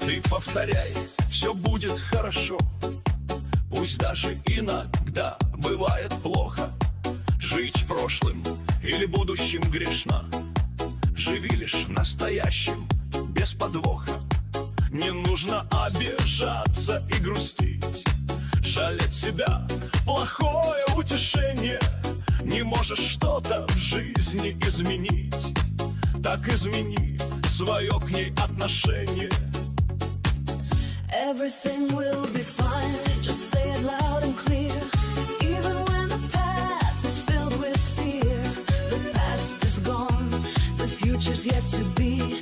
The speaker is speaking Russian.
Ты повторяй, все будет хорошо. Пусть даже иногда бывает плохо. Жить прошлым или будущим грешно. Живи лишь настоящим, без подвоха. Не нужно обижаться и грустить, жалеть себя — плохое утешение. Не можешь что-то в жизни изменить, так измени свое к ней отношение. Everything will be fine, just say it loud and clear. Even when the path is filled with fear, the past is gone, the future's yet to be.